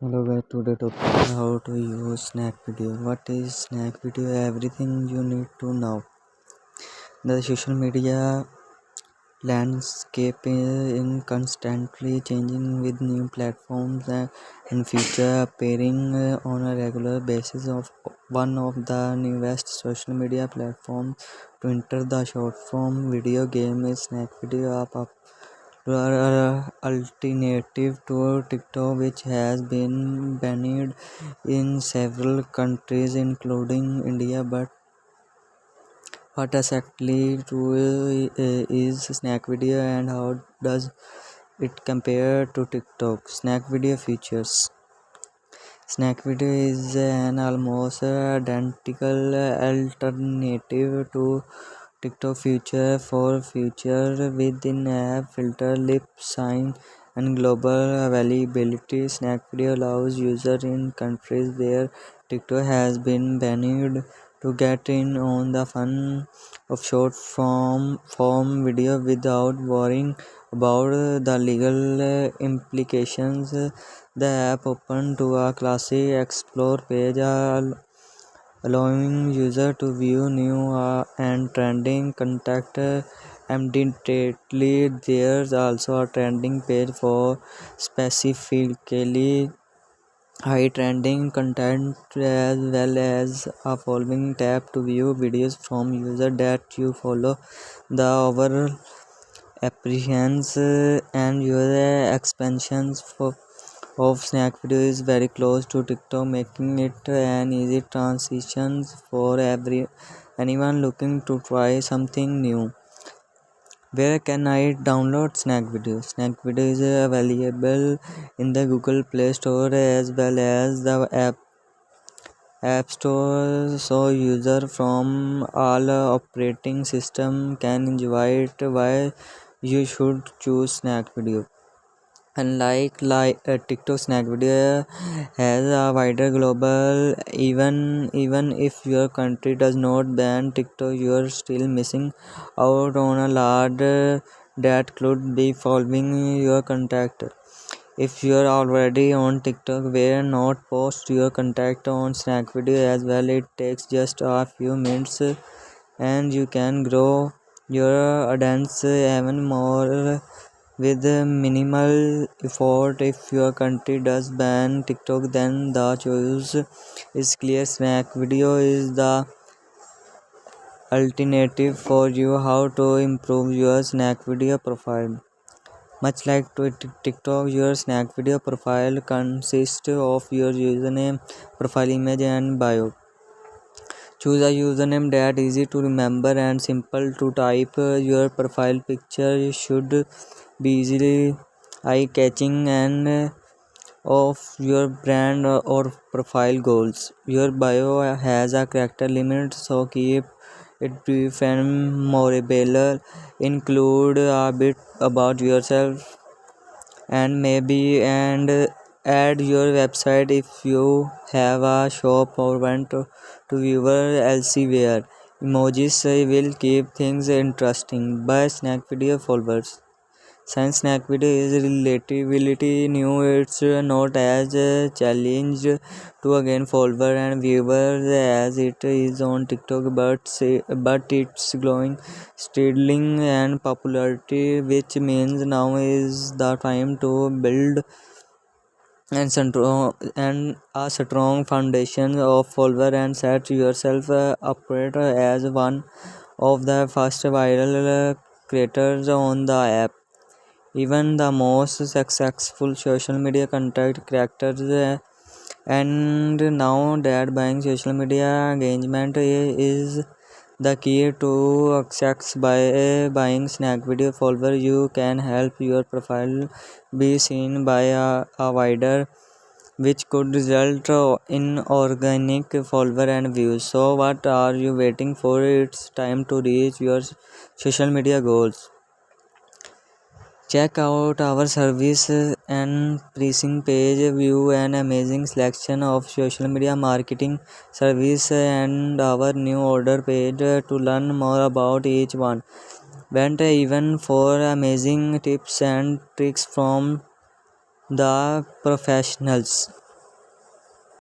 Hello guys, today topic is how to use snack video. What is snack video? Everything you need to know. The social media landscape is constantly changing with new platforms and feature appearing on a regular basis. Of one of the newest social media platforms to enter the short form video game is snack video, a alternative to TikTok, which has been banned in several countries, including India. But what exactly is snack video, and how does it compare to TikTok? Snack video features. Snack video is an almost identical alternative to TikTok feature for feature within app filter, lip sign, and global availability. Snack video allows users in countries where TikTok has been banned to get in on the fun of short form video without worrying about the legal implications. The app open to a classic explore page, allowing user to view new and trending content immediately. There's also a trending page for specifically high trending content, as well as a following tab to view videos from user that you follow. The overall apprehensions and user expansions of snack video is very close to TikTok, making it an easy transition for anyone looking to try something new. Where can I download snack video? Snack video is available in the Google Play Store as well as the App Store, so user from all operating system can enjoy it. Why you should choose snack video? Unlike TikTok, snack video has a wider global. Even if your country does not ban TikTok, you are still missing out on a lot that could be following your contact. If you are already on TikTok, why not post your contact on snack video as well? It takes just a few minutes and you can grow your audience even more with minimal effort. If your country does ban TikTok, then the choice is clear. Snack video is the alternative for you. How to improve your snack video profile? Much like TikTok, your snack video profile consists of your username, profile image, and bio. Choose a username that is easy to remember and simple to type. Your profile picture should be easily eye-catching and of your brand or profile goals. Your bio has a character limit, so keep it brief and memorable. Include a bit about yourself and add your website if you have a shop or want to viewer elsewhere. Emojis will keep things interesting. By snack video followers. Since snack video is relatively new, it's not as challenged to gain follower and viewers as it is on TikTok, but it's growing steadily and popularity, which means now is the time to build and a strong foundation of follower and set yourself upright as one of the first viral creators on the app. Even the most successful social media content creators and now that buying social media engagement is the key to success. By buying snack video follower, you can help your profile be seen by a wider, which could result in organic follower and views. So what are you waiting for? It's time to reach your social media goals. Check out our service and pricing page. View an amazing selection of social media marketing service and our new order page to learn more about each one. Went even for amazing tips and tricks from the professionals.